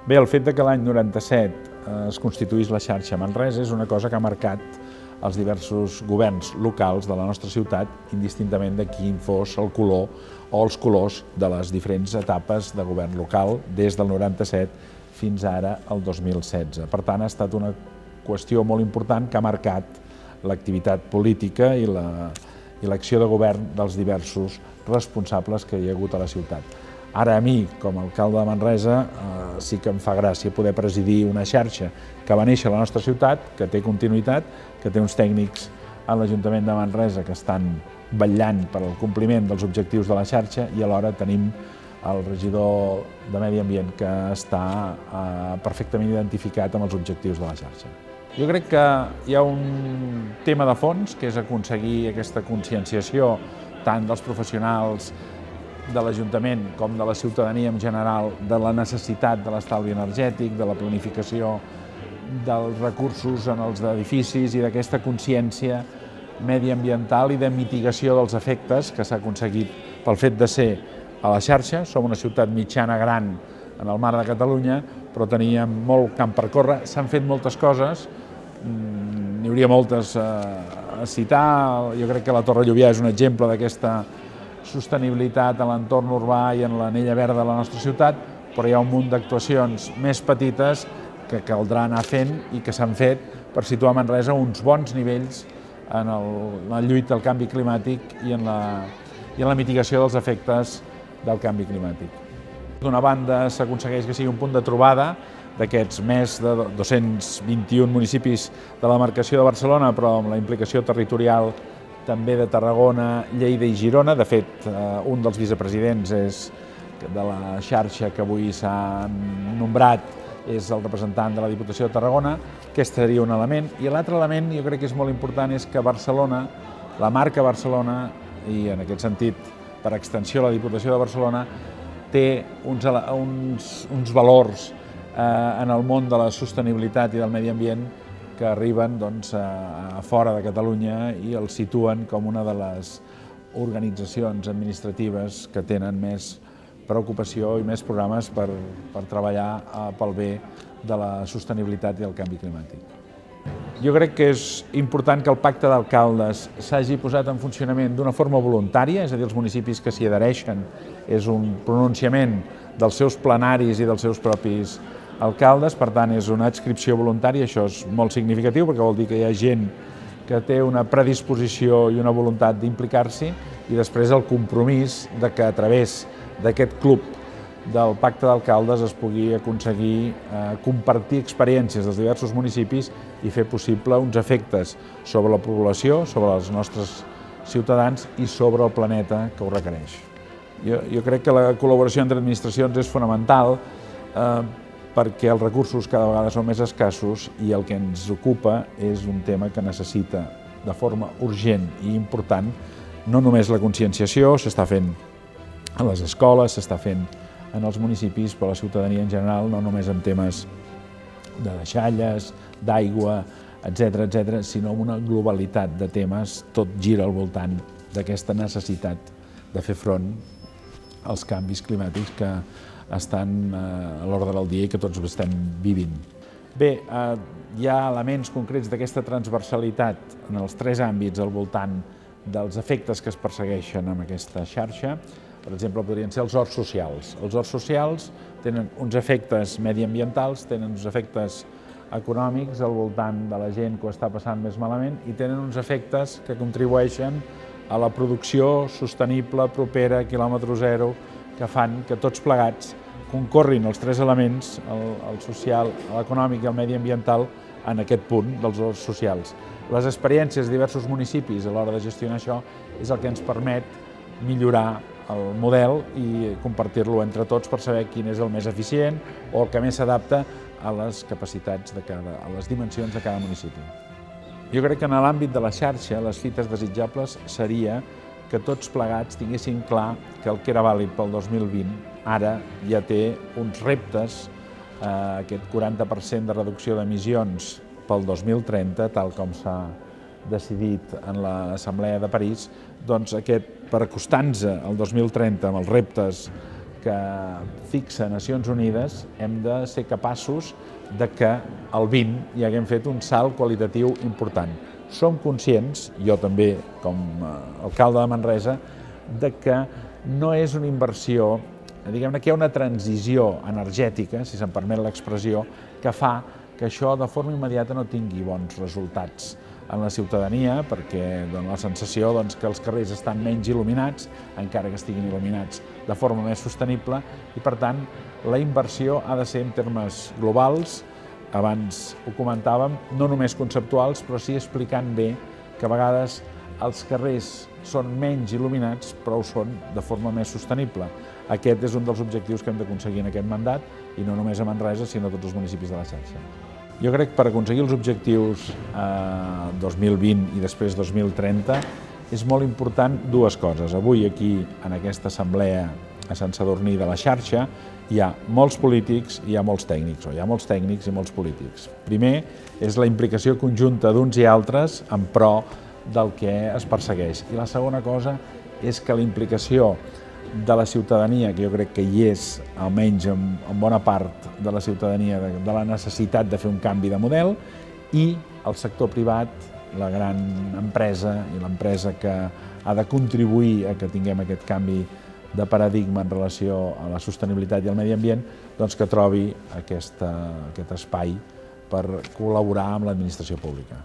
Bé, el fet que l'any 97 es constituís la xarxa Manresa és una cosa que ha marcat els diversos governs locals de la nostra ciutat, indistintament de quin fos el color o els colors de les diferents etapes de govern local des del 97 fins ara al 2016. Per tant, ha estat una qüestió molt important que ha marcat l'activitat política i l'acció de govern dels diversos responsables que hi ha hagut a la ciutat. Ara a mi, com a alcalde de Manresa, sí que em fa gràcia poder presidir una xarxa que va néixer a la nostra ciutat, que té continuïtat, que té uns tècnics a l'Ajuntament de Manresa que estan vetllant per al compliment dels objectius de la xarxa i alhora tenim el regidor de Medi Ambient que està perfectament identificat amb els objectius de la xarxa. Jo crec que hi ha un tema de fons, que és aconseguir aquesta conscienciació tant dels professionals de l'Ajuntament com de la ciutadania en general de la necessitat de l'estalvi energètic, de la planificació dels recursos en els edificis i d'aquesta consciència mediambiental i de mitigació dels efectes que s'ha aconseguit pel fet de ser a la xarxa. Som una ciutat mitjana gran en el mar de Catalunya, però teníem molt camp per córrer. S'han fet moltes coses, n'hi hauria moltes a citar. Jo crec que la Torre Lluvià és un exemple d'aquesta sostenibilitat a l'entorn urbà i en l'anella verda de la nostra ciutat, però hi ha un munt d'actuacions més petites que caldrà anar fent i que s'han fet per situar Manresa a uns bons nivells en la lluita al canvi climàtic i en la mitigació dels efectes del canvi climàtic. D'una banda, s'aconsegueix que sigui un punt de trobada d'aquests més de 221 municipis de la demarcació de Barcelona, però amb la implicació territorial també de Tarragona, Lleida i Girona. De fet, un dels vicepresidents de la xarxa que avui s'ha nombrat és el representant de la Diputació de Tarragona. Aquest seria un element. I l'altre element, jo crec que és molt important, és que Barcelona, la marca Barcelona, i en aquest sentit, per extensió la Diputació de Barcelona, té uns valors en el món de la sostenibilitat i del medi ambient que arriben a fora de Catalunya i els situen com una de les organitzacions administratives que tenen més preocupació i més programes per treballar pel bé de la sostenibilitat i el canvi climàtic. Jo crec que és important que el pacte d'alcaldes s'hagi posat en funcionament d'una forma voluntària, és a dir, els municipis que s'hi adhereixen és un pronunciament dels seus plenaris i dels seus propis alcaldes, per tant és una adscripció voluntària. Això és molt significatiu perquè vol dir que hi ha gent que té una predisposició i una voluntat d'implicar-s'hi i després el compromís de que a través d'aquest club del pacte d'alcaldes es pugui aconseguir compartir experiències dels diversos municipis i fer possible uns efectes sobre la població, sobre els nostres ciutadans i sobre el planeta que ho requereix. Jo crec que la col·laboració entre administracions és fonamental perquè els recursos cada vegada són més escassos i el que ens ocupa és un tema que necessita de forma urgent i important no només la conscienciació, s'està fent a les escoles, s'està fent en els municipis, però la ciutadania en general, no només en temes de deixalles, d'aigua, etc., sinó amb una globalitat de temes, tot gira al voltant d'aquesta necessitat de fer front als canvis climàtics que estan a l'ordre del dia i que tots estem vivint. Bé, hi ha elements concrets d'aquesta transversalitat en els tres àmbits al voltant dels efectes que es persegueixen amb aquesta xarxa. Per exemple, podrien ser els horts socials. Els horts socials tenen uns efectes mediambientals, tenen uns efectes econòmics al voltant de la gent que ho està passant més malament i tenen uns efectes que contribueixen a la producció sostenible, propera, quilòmetre zero, que fan que tots plegats concorrin els tres elements, el social, l'econòmic i el mediambiental, en aquest punt dels horts socials. Les experiències de diversos municipis a l'hora de gestionar això és el que ens permet millorar el model i compartir-lo entre tots per saber quin és el més eficient o el que més s'adapta a les capacitats a les dimensions de cada municipi. Jo crec que en l'àmbit de la xarxa, les fites desitjables seria que tots plegats tinguessin clar que el que era vàlid pel 2020 ara ja té uns reptes, aquest 40% de reducció d'emissions pel 2030, tal com s'ha decidit en l'Assemblea de París, doncs per acostar-nos al 2030 amb els reptes que fixa Nacions Unides, hem de ser capaços de que el 20 hi haguem fet un salt qualitatiu important. Som conscients, jo també com a alcalde de Manresa, de que no és una inversió, diguem-ne que hi ha una transició energètica, si se'm permet l'expressió, que fa que això de forma immediata no tingui bons resultats en la ciutadania, perquè dona la sensació que els carrers estan menys il·luminats, encara que estiguin il·luminats de forma més sostenible, i per tant la inversió ha de ser en termes globals, abans ho comentàvem, no només conceptuals, però sí explicant bé que a vegades els carrers són menys il·luminats, però ho són de forma més sostenible. Aquest és un dels objectius que hem d'aconseguir en aquest mandat, i no només a Manresa, sinó a tots els municipis de la xarxa. Jo crec que per aconseguir els objectius 2020 i després 2030 és molt important dues coses. Avui aquí, en aquesta assemblea a Sant Sadurní de la xarxa, hi ha molts polítics i hi ha molts tècnics, o hi ha molts tècnics i molts polítics. Primer, és la implicació conjunta d'uns i altres en pro del que es persegueix. I la segona cosa és que la implicació de la ciutadania, que jo crec que hi és, almenys en bona part de la ciutadania, de la necessitat de fer un canvi de model, i el sector privat, la gran empresa i l'empresa que ha de contribuir a que tinguem aquest canvi de paradigma en relació a la sostenibilitat i al medi ambient, doncs que trobi aquest espai per col·laborar amb l'administració pública.